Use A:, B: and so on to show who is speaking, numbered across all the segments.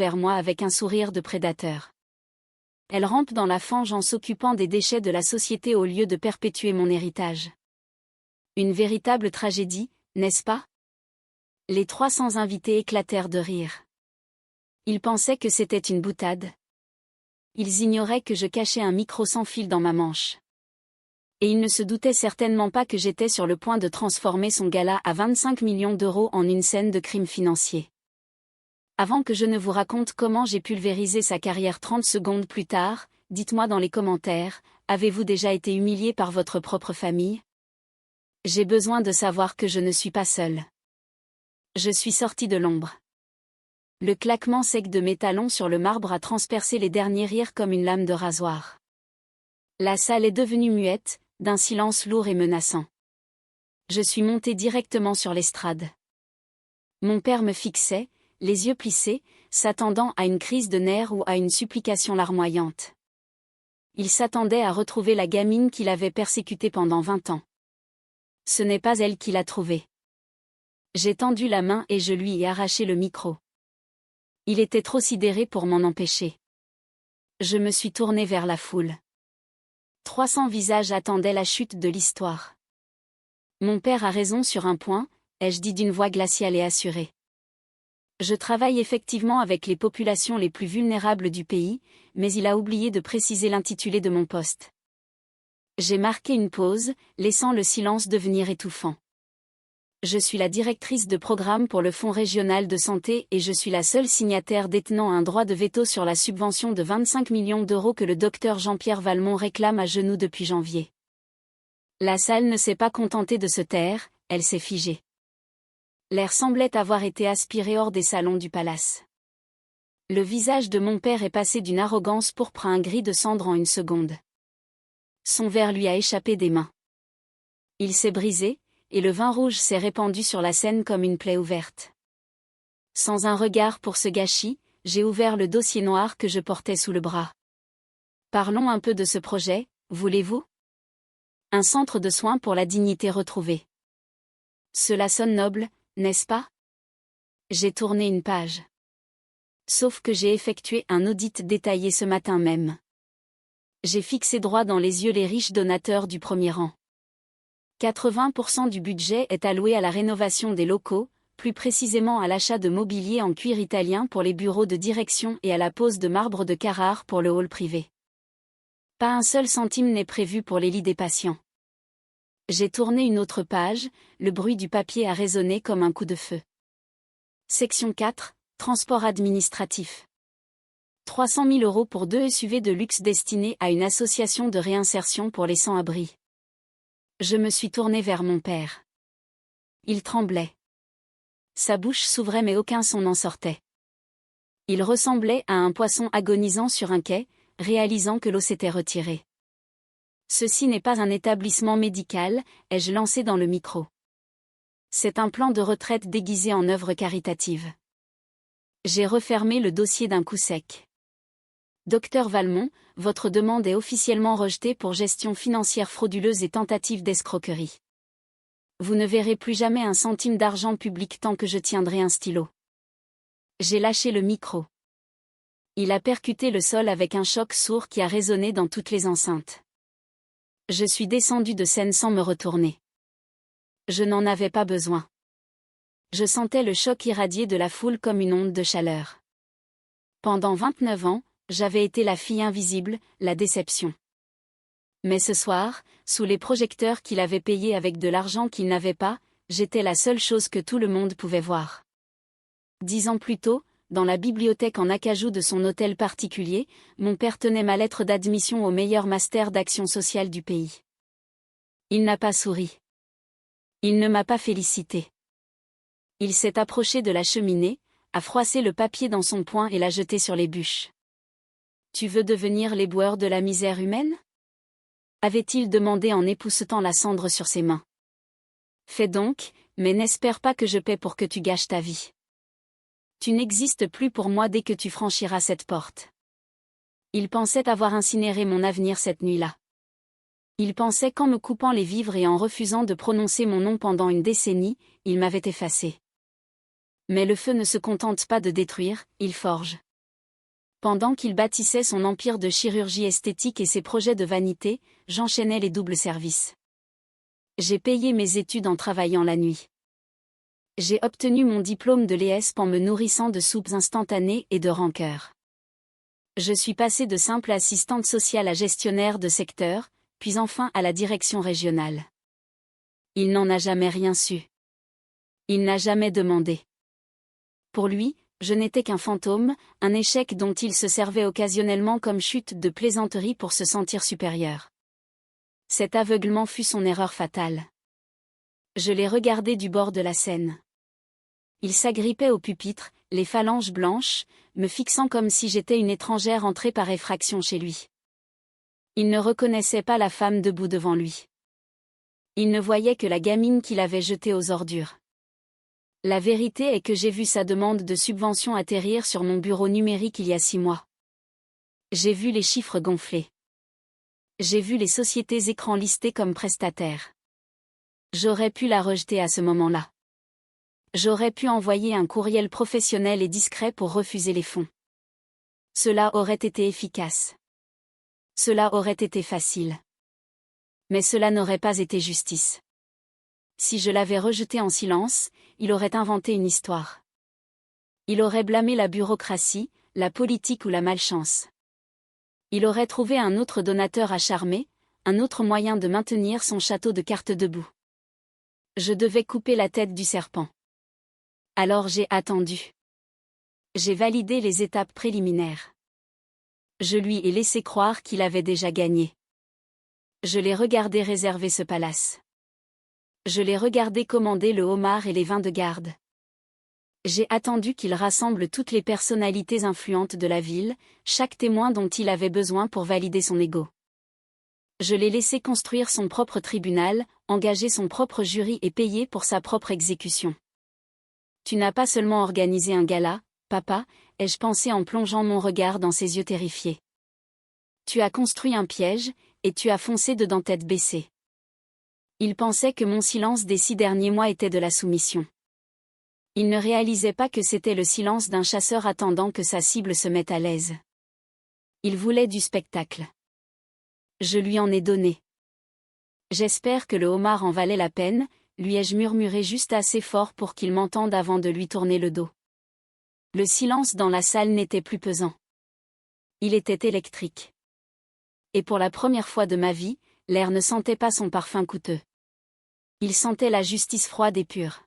A: vers moi avec un sourire de prédateur. Elle rampe dans la fange en s'occupant des déchets de la société au lieu de perpétuer mon héritage. Une véritable tragédie, n'est-ce pas? Les 300 invités éclatèrent de rire. Ils pensaient que c'était une boutade. Ils ignoraient que je cachais un micro sans fil dans ma manche. Et ils ne se doutaient certainement pas que j'étais sur le point de transformer son gala à 25 millions d'euros en une scène de crime financier. Avant que je ne vous raconte comment j'ai pulvérisé sa carrière 30 secondes plus tard, dites-moi dans les commentaires, avez-vous déjà été humilié par votre propre famille? J'ai besoin de savoir que je ne suis pas seule. Je suis sortie de l'ombre. Le claquement sec de mes talons sur le marbre a transpercé les derniers rires comme une lame de rasoir. La salle est devenue muette, d'un silence lourd et menaçant. Je suis montée directement sur l'estrade. Mon père me fixait, les yeux plissés, s'attendant à une crise de nerfs ou à une supplication larmoyante. Il s'attendait à retrouver la gamine qu'il avait persécutée pendant 20 ans. Ce n'est pas elle qui l'a trouvée. J'ai tendu la main et je lui ai arraché le micro. Il était trop sidéré pour m'en empêcher. Je me suis tournée vers la foule. 300 visages attendaient la chute de l'histoire. Mon père a raison sur un point, ai-je dit d'une voix glaciale et assurée. Je travaille effectivement avec les populations les plus vulnérables du pays, mais il a oublié de préciser l'intitulé de mon poste. J'ai marqué une pause, laissant le silence devenir étouffant. Je suis la directrice de programme pour le Fonds régional de santé et je suis la seule signataire détenant un droit de veto sur la subvention de 25 millions d'euros que le docteur Jean-Pierre Valmont réclame à genoux depuis janvier. La salle ne s'est pas contentée de se taire, elle s'est figée. L'air semblait avoir été aspiré hors des salons du palace. Le visage de mon père est passé d'une arrogance pourpre à un gris de cendre en une seconde. Son verre lui a échappé des mains. Il s'est brisé, et le vin rouge s'est répandu sur la scène comme une plaie ouverte. Sans un regard pour ce gâchis, j'ai ouvert le dossier noir que je portais sous le bras. Parlons un peu de ce projet, voulez-vous? Un centre de soins pour la dignité retrouvée. Cela sonne noble, n'est-ce pas? J'ai tourné une page. Sauf que j'ai effectué un audit détaillé ce matin même. J'ai fixé droit dans les yeux les riches donateurs du premier rang. 80% du budget est alloué à la rénovation des locaux, plus précisément à l'achat de mobilier en cuir italien pour les bureaux de direction et à la pose de marbre de Carrare pour le hall privé. Pas un seul centime n'est prévu pour les lits des patients. J'ai tourné une autre page, le bruit du papier a résonné comme un coup de feu. Section 4, transport administratif. 300 000 euros pour 2 SUV de luxe destinés à une association de réinsertion pour les sans-abri. Je me suis tournée vers mon père. Il tremblait. Sa bouche s'ouvrait mais aucun son n'en sortait. Il ressemblait à un poisson agonisant sur un quai, réalisant que l'eau s'était retirée. Ceci n'est pas un établissement médical, ai-je lancé dans le micro. C'est un plan de retraite déguisé en œuvre caritative. J'ai refermé le dossier d'un coup sec. Docteur Valmont, votre demande est officiellement rejetée pour gestion financière frauduleuse et tentative d'escroquerie. Vous ne verrez plus jamais un centime d'argent public tant que je tiendrai un stylo. J'ai lâché le micro. Il a percuté le sol avec un choc sourd qui a résonné dans toutes les enceintes. Je suis descendu de scène sans me retourner. Je n'en avais pas besoin. Je sentais le choc irradier de la foule comme une onde de chaleur. Pendant 29 ans, j'avais été la fille invisible, la déception. Mais ce soir, sous les projecteurs qu'il avait payés avec de l'argent qu'il n'avait pas, j'étais la seule chose que tout le monde pouvait voir. 10 ans plus tôt, dans la bibliothèque en acajou de son hôtel particulier, mon père tenait ma lettre d'admission au meilleur master d'action sociale du pays. Il n'a pas souri. Il ne m'a pas félicité. Il s'est approché de la cheminée, a froissé le papier dans son poing et l'a jeté sur les bûches. « Tu veux devenir l'éboueur de la misère humaine ?» avait-il demandé en époussetant la cendre sur ses mains. « Fais donc, mais n'espère pas que je paie pour que tu gâches ta vie. Tu n'existes plus pour moi dès que tu franchiras cette porte. » Il pensait avoir incinéré mon avenir cette nuit-là. Il pensait qu'en me coupant les vivres et en refusant de prononcer mon nom pendant une décennie, il m'avait effacé. Mais le feu ne se contente pas de détruire, il forge. Pendant qu'il bâtissait son empire de chirurgie esthétique et ses projets de vanité, j'enchaînais les doubles services. J'ai payé mes études en travaillant la nuit. J'ai obtenu mon diplôme de l'ESP en me nourrissant de soupes instantanées et de rancœur. Je suis passée de simple assistante sociale à gestionnaire de secteur, puis enfin à la direction régionale. Il n'en a jamais rien su. Il n'a jamais demandé. Pour lui, je n'étais qu'un fantôme, un échec dont il se servait occasionnellement comme chute de plaisanterie pour se sentir supérieur. Cet aveuglement fut son erreur fatale. Je l'ai regardé du bord de la scène. Il s'agrippait au pupitre, les phalanges blanches, me fixant comme si j'étais une étrangère entrée par effraction chez lui. Il ne reconnaissait pas la femme debout devant lui. Il ne voyait que la gamine qu'il avait jetée aux ordures. La vérité est que j'ai vu sa demande de subvention atterrir sur mon bureau numérique il y a 6 mois. J'ai vu les chiffres gonfler. J'ai vu les sociétés écrans listées comme prestataires. J'aurais pu la rejeter à ce moment-là. J'aurais pu envoyer un courriel professionnel et discret pour refuser les fonds. Cela aurait été efficace. Cela aurait été facile. Mais cela n'aurait pas été justice. Si je l'avais rejeté en silence, il aurait inventé une histoire. Il aurait blâmé la bureaucratie, la politique ou la malchance. Il aurait trouvé un autre donateur à charmer, un autre moyen de maintenir son château de cartes debout. Je devais couper la tête du serpent. Alors j'ai attendu. J'ai validé les étapes préliminaires. Je lui ai laissé croire qu'il avait déjà gagné. Je l'ai regardé réserver ce palace. Je l'ai regardé commander le homard et les vins de garde. J'ai attendu qu'il rassemble toutes les personnalités influentes de la ville, chaque témoin dont il avait besoin pour valider son ego. Je l'ai laissé construire son propre tribunal, engager son propre jury et payer pour sa propre exécution. Tu n'as pas seulement organisé un gala, papa, ai-je pensé en plongeant mon regard dans ses yeux terrifiés. Tu as construit un piège, et tu as foncé dedans tête baissée. Il pensait que mon silence des 6 derniers mois était de la soumission. Il ne réalisait pas que c'était le silence d'un chasseur attendant que sa cible se mette à l'aise. Il voulait du spectacle. Je lui en ai donné. J'espère que le homard en valait la peine, lui ai-je murmuré juste assez fort pour qu'il m'entende avant de lui tourner le dos. Le silence dans la salle n'était plus pesant. Il était électrique. Et pour la première fois de ma vie, l'air ne sentait pas son parfum coûteux. Il sentait la justice froide et pure.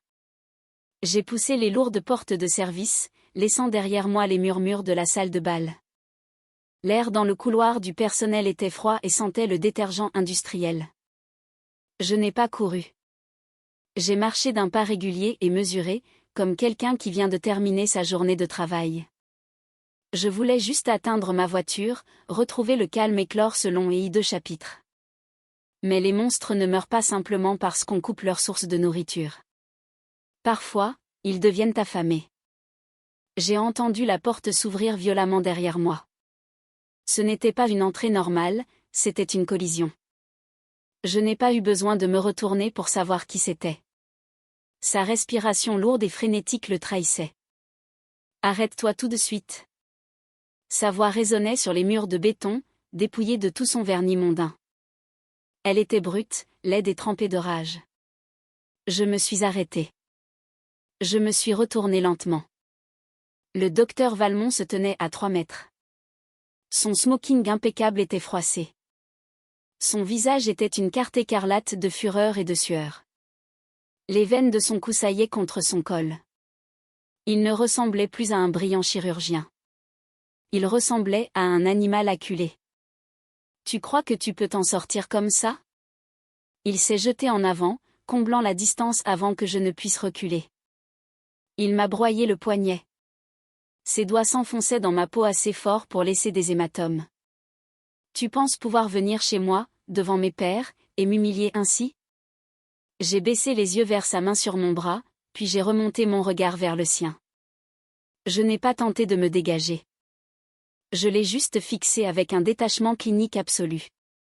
A: J'ai poussé les lourdes portes de service, laissant derrière moi les murmures de la salle de bal. L'air dans le couloir du personnel était froid et sentait le détergent industriel. Je n'ai pas couru. J'ai marché d'un pas régulier et mesuré, comme quelqu'un qui vient de terminer sa journée de travail. Je voulais juste atteindre ma voiture, retrouver le calme et clore ce long et hideux chapitre. Mais les monstres ne meurent pas simplement parce qu'on coupe leur source de nourriture. Parfois, ils deviennent affamés. J'ai entendu la porte s'ouvrir violemment derrière moi. Ce n'était pas une entrée normale, c'était une collision. Je n'ai pas eu besoin de me retourner pour savoir qui c'était. Sa respiration lourde et frénétique le trahissait. « Arrête-toi tout de suite. » Sa voix résonnait sur les murs de béton, dépouillés de tout son vernis mondain. Elle était brute, laide et trempée de rage. Je me suis arrêtée. Je me suis retournée lentement. Le docteur Valmont se tenait à 3 mètres. Son smoking impeccable était froissé. Son visage était une carte écarlate de fureur et de sueur. Les veines de son cou saillaient contre son col. Il ne ressemblait plus à un brillant chirurgien. Il ressemblait à un animal acculé. « Tu crois que tu peux t'en sortir comme ça ?» Il s'est jeté en avant, comblant la distance avant que je ne puisse reculer. Il m'a broyé le poignet. Ses doigts s'enfonçaient dans ma peau assez fort pour laisser des hématomes. « Tu penses pouvoir venir chez moi, devant mes pairs, et m'humilier ainsi ?» J'ai baissé les yeux vers sa main sur mon bras, puis j'ai remonté mon regard vers le sien. Je n'ai pas tenté de me dégager. Je l'ai juste fixé avec un détachement clinique absolu.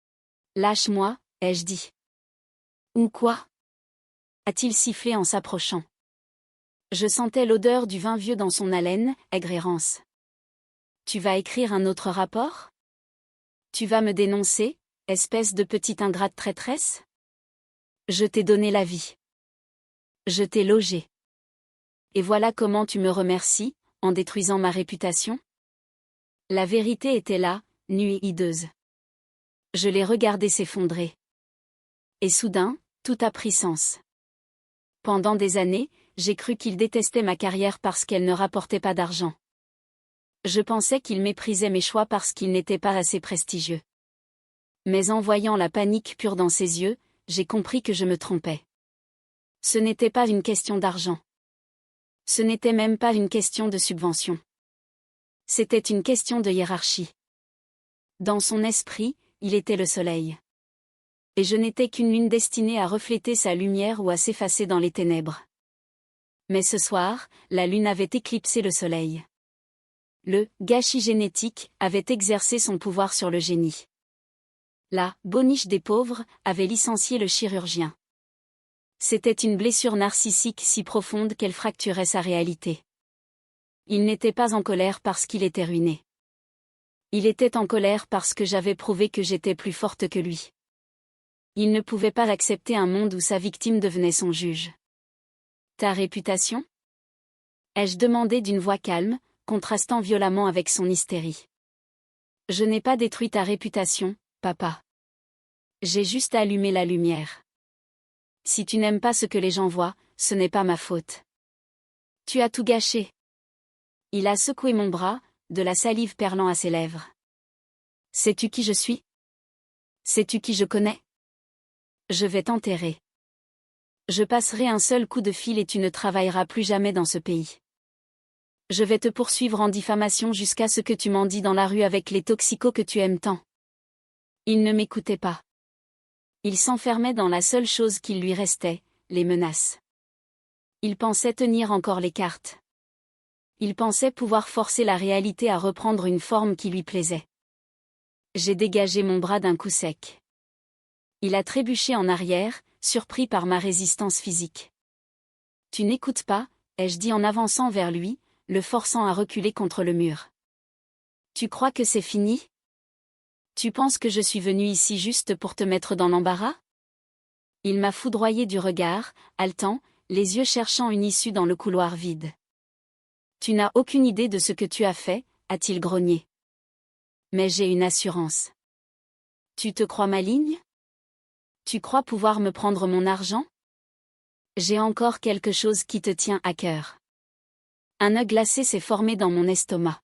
A: « Lâche-moi, ai-je dit. »« Ou quoi ?» a-t-il sifflé en s'approchant. Je sentais l'odeur du vin vieux dans son haleine, aigre et rance. Tu vas écrire un autre rapport? Tu vas me dénoncer, espèce de petite ingrate traîtresse? Je t'ai donné la vie. Je t'ai logé. Et voilà comment tu me remercies, en détruisant ma réputation? La vérité était là, nue et hideuse. Je l'ai regardée s'effondrer. Et soudain, tout a pris sens. Pendant des années, j'ai cru qu'il détestait ma carrière parce qu'elle ne rapportait pas d'argent. Je pensais qu'il méprisait mes choix parce qu'ils n'étaient pas assez prestigieux. Mais en voyant la panique pure dans ses yeux, j'ai compris que je me trompais. Ce n'était pas une question d'argent. Ce n'était même pas une question de subvention. C'était une question de hiérarchie. Dans son esprit, il était le soleil. Et je n'étais qu'une lune destinée à refléter sa lumière ou à s'effacer dans les ténèbres. Mais ce soir, la lune avait éclipsé le soleil. Le gâchis génétique avait exercé son pouvoir sur le génie. La boniche des pauvres avait licencié le chirurgien. C'était une blessure narcissique si profonde qu'elle fracturait sa réalité. Il n'était pas en colère parce qu'il était ruiné. Il était en colère parce que j'avais prouvé que j'étais plus forte que lui. Il ne pouvait pas accepter un monde où sa victime devenait son juge. Ta réputation? Ai-je demandé d'une voix calme, contrastant violemment avec son hystérie. Je n'ai pas détruit ta réputation, papa. J'ai juste allumé la lumière. Si tu n'aimes pas ce que les gens voient, ce n'est pas ma faute. Tu as tout gâché. Il a secoué mon bras, de la salive perlant à ses lèvres. Sais-tu qui je suis? Sais-tu qui je connais? Je vais t'enterrer. Je passerai un seul coup de fil et tu ne travailleras plus jamais dans ce pays. Je vais te poursuivre en diffamation jusqu'à ce que tu m'en dis dans la rue avec les toxicos que tu aimes tant. Il ne m'écoutait pas. Il s'enfermait dans la seule chose qu'il lui restait, les menaces. Il pensait tenir encore les cartes. Il pensait pouvoir forcer la réalité à reprendre une forme qui lui plaisait. J'ai dégagé mon bras d'un coup sec. Il a trébuché en arrière, surpris par ma résistance physique. Tu n'écoutes pas, ai-je dit en avançant vers lui, le forçant à reculer contre le mur. Tu crois que c'est fini? Tu penses que je suis venu ici juste pour te mettre dans l'embarras? Il m'a foudroyé du regard, haletant, les yeux cherchant une issue dans le couloir vide. Tu n'as aucune idée de ce que tu as fait, a-t-il grogné. Mais j'ai une assurance. Tu te crois maligne? Tu crois pouvoir me prendre mon argent? J'ai encore quelque chose qui te tient à cœur. Un œil glacé s'est formé dans mon estomac.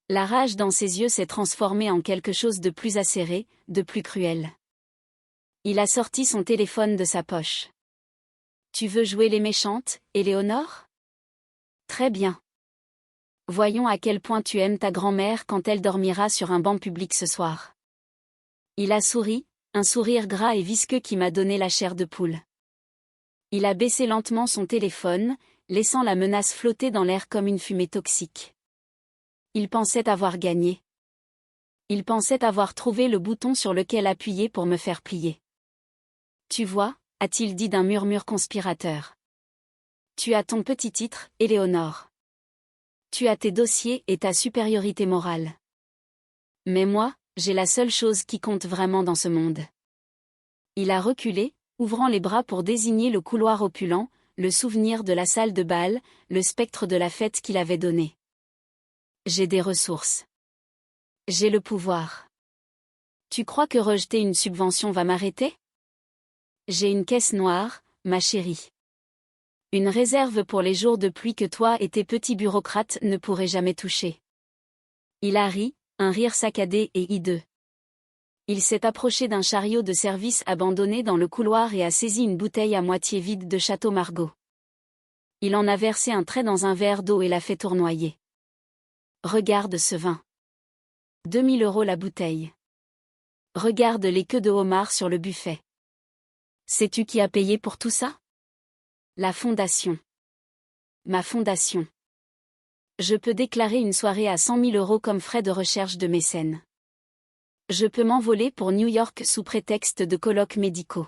A: La rage dans ses yeux s'est transformée en quelque chose de plus acéré, de plus cruel. Il a sorti son téléphone de sa poche. Tu veux jouer les méchantes, Éléonore? Très bien. Voyons à quel point tu aimes ta grand-mère quand elle dormira sur un banc public ce soir. Il a souri, un sourire gras et visqueux qui m'a donné la chair de poule. Il a baissé lentement son téléphone, laissant la menace flotter dans l'air comme une fumée toxique. Il pensait avoir gagné. Il pensait avoir trouvé le bouton sur lequel appuyer pour me faire plier. Tu vois, a-t-il dit d'un murmure conspirateur. Tu as ton petit titre, Éléonore. Tu as tes dossiers et ta supériorité morale. Mais moi, j'ai la seule chose qui compte vraiment dans ce monde. Il a reculé, ouvrant les bras pour désigner le couloir opulent, le souvenir de la salle de bal, le spectre de la fête qu'il avait donné. J'ai des ressources. J'ai le pouvoir. Tu crois que rejeter une subvention va m'arrêter? J'ai une caisse noire, ma chérie. Une réserve pour les jours de pluie que toi et tes petits bureaucrates ne pourraient jamais toucher. Il a ri, un rire saccadé et hideux. Il s'est approché d'un chariot de service abandonné dans le couloir et a saisi une bouteille à moitié vide de Château Margaux. Il en a versé un trait dans un verre d'eau et l'a fait tournoyer. Regarde ce vin. 2000 € la bouteille. Regarde les queues de homard sur le buffet. Sais-tu qui a payé pour tout ça? La fondation. Ma fondation. Je peux déclarer une soirée à 100 000 € comme frais de recherche de mécène. Je peux m'envoler pour New York sous prétexte de colloques médicaux.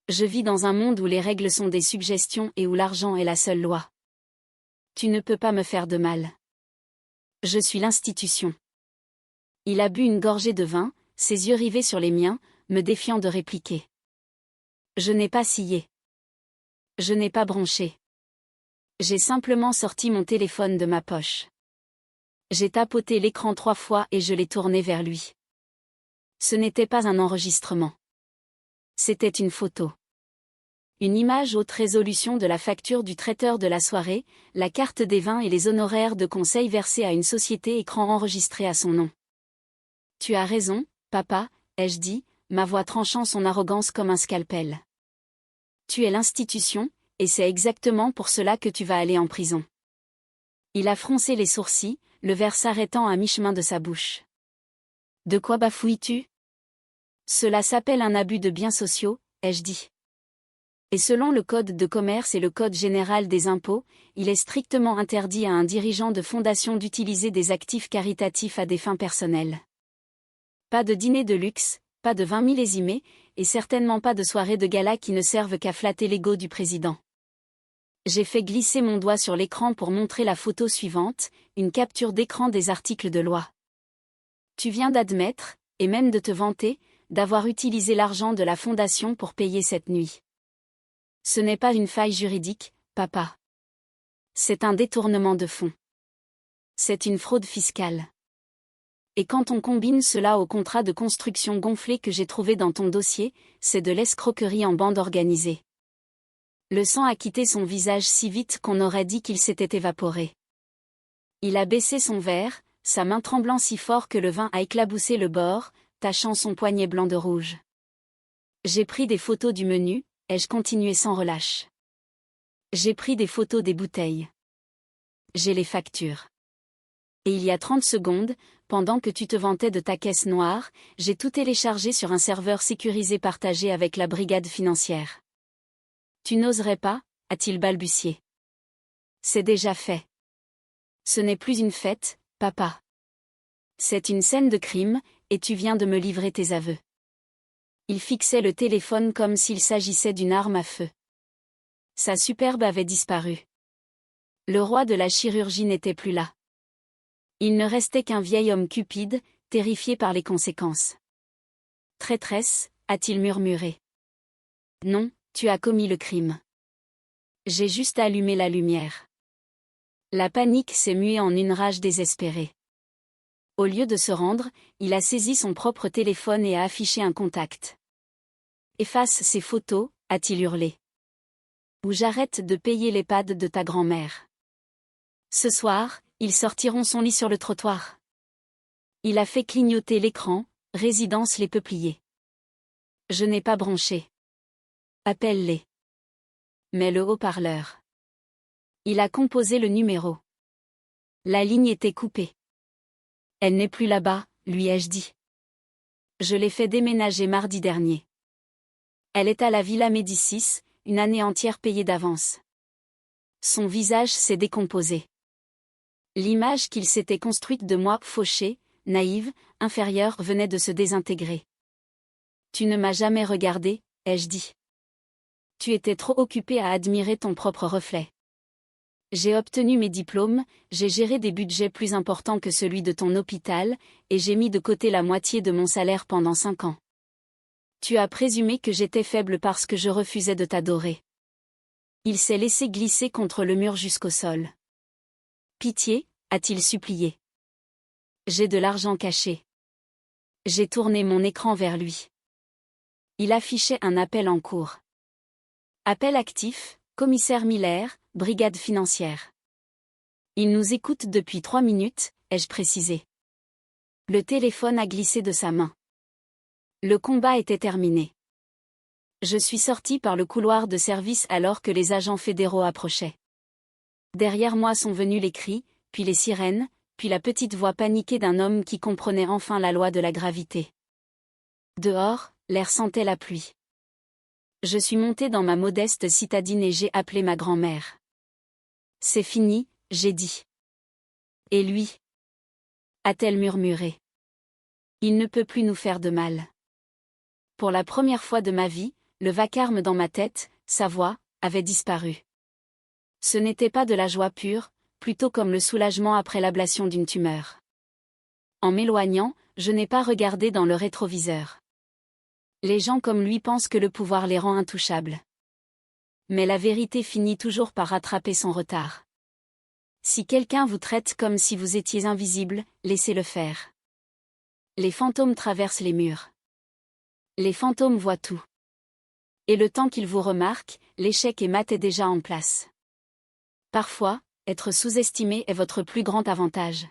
A: Je vis dans un monde où les règles sont des suggestions et où l'argent est la seule loi. Tu ne peux pas me faire de mal. Je suis l'institution. Il a bu une gorgée de vin, ses yeux rivés sur les miens, me défiant de répliquer. Je n'ai pas scié. Je n'ai pas bronché. J'ai simplement sorti mon téléphone de ma poche. J'ai tapoté l'écran 3 fois et je l'ai tourné vers lui. Ce n'était pas un enregistrement. C'était une photo. Une image haute résolution de la facture du traiteur de la soirée, la carte des vins et les honoraires de conseil versés à une société écran enregistrée à son nom. Tu as raison, papa, ai-je dit, ma voix tranchant son arrogance comme un scalpel. Tu es l'institution, et c'est exactement pour cela que tu vas aller en prison. Il a froncé les sourcils, le verre s'arrêtant à mi-chemin de sa bouche. De quoi bafouilles-tu? Cela s'appelle un abus de biens sociaux, ai-je dit. Et selon le Code de commerce et le Code général des impôts, il est strictement interdit à un dirigeant de fondation d'utiliser des actifs caritatifs à des fins personnelles. Pas de dîner de luxe, pas de 20 millésimés, et certainement pas de soirées de gala qui ne servent qu'à flatter l'ego du président. J'ai fait glisser mon doigt sur l'écran pour montrer la photo suivante, une capture d'écran des articles de loi. Tu viens d'admettre, et même de te vanter, d'avoir utilisé l'argent de la fondation pour payer cette nuit. Ce n'est pas une faille juridique, papa. C'est un détournement de fonds. C'est une fraude fiscale. Et quand on combine cela au contrat de construction gonflé que j'ai trouvé dans ton dossier, c'est de l'escroquerie en bande organisée. Le sang a quitté son visage si vite qu'on aurait dit qu'il s'était évaporé. Il a baissé son verre, sa main tremblant si fort que le vin a éclaboussé le bord, tachant son poignet blanc de rouge. J'ai pris des photos du menu, ai-je continué sans relâche. J'ai pris des photos des bouteilles. J'ai les factures. Et il y a 30 secondes, pendant que tu te vantais de ta caisse noire, j'ai tout téléchargé sur un serveur sécurisé partagé avec la brigade financière. Tu n'oserais pas, a-t-il balbutié. C'est déjà fait. Ce n'est plus une fête, papa. C'est une scène de crime, et tu viens de me livrer tes aveux. Il fixait le téléphone comme s'il s'agissait d'une arme à feu. Sa superbe avait disparu. Le roi de la chirurgie n'était plus là. Il ne restait qu'un vieil homme cupide, terrifié par les conséquences. Traîtresse, a-t-il murmuré. Non, tu as commis le crime. J'ai juste allumé la lumière. La panique s'est muée en une rage désespérée. Au lieu de se rendre, il a saisi son propre téléphone et a affiché un contact. Efface ces photos, a-t-il hurlé. Ou j'arrête de payer l'EHPAD de ta grand-mère. Ce soir, ils sortiront son lit sur le trottoir. Il a fait clignoter l'écran, résidence les Peupliers. Je n'ai pas bronché. Appelle-les. Mais le haut-parleur. Il a composé le numéro. La ligne était coupée. Elle n'est plus là-bas, lui ai-je dit. Je l'ai fait déménager mardi dernier. Elle est à la Villa Médicis, une année entière payée d'avance. Son visage s'est décomposé. L'image qu'il s'était construite de moi, fauchée, naïve, inférieure, venait de se désintégrer. Tu ne m'as jamais regardé, ai-je dit. Tu étais trop occupé à admirer ton propre reflet. J'ai obtenu mes diplômes, j'ai géré des budgets plus importants que celui de ton hôpital, et j'ai mis de côté la moitié de mon salaire pendant 5 ans. Tu as présumé que j'étais faible parce que je refusais de t'adorer. Il s'est laissé glisser contre le mur jusqu'au sol. Pitié, a-t-il supplié. J'ai de l'argent caché. J'ai tourné mon écran vers lui. Il affichait un appel en cours. Appel actif, commissaire Miller, brigade financière. Il nous écoute depuis 3 minutes, ai-je précisé. Le téléphone a glissé de sa main. Le combat était terminé. Je suis sorti par le couloir de service alors que les agents fédéraux approchaient. Derrière moi sont venus les cris, puis les sirènes, puis la petite voix paniquée d'un homme qui comprenait enfin la loi de la gravité. Dehors, l'air sentait la pluie. Je suis monté dans ma modeste citadine et j'ai appelé ma grand-mère. C'est fini, j'ai dit. Et lui? A-t-elle murmuré. Il ne peut plus nous faire de mal. Pour la première fois de ma vie, le vacarme dans ma tête, sa voix, avait disparu. Ce n'était pas de la joie pure, plutôt comme le soulagement après l'ablation d'une tumeur. En m'éloignant, je n'ai pas regardé dans le rétroviseur. Les gens comme lui pensent que le pouvoir les rend intouchables. Mais la vérité finit toujours par rattraper son retard. Si quelqu'un vous traite comme si vous étiez invisible, laissez-le faire. Les fantômes traversent les murs. Les fantômes voient tout. Et le temps qu'ils vous remarquent, l'échec et mat est déjà en place. Parfois, être sous-estimé est votre plus grand avantage.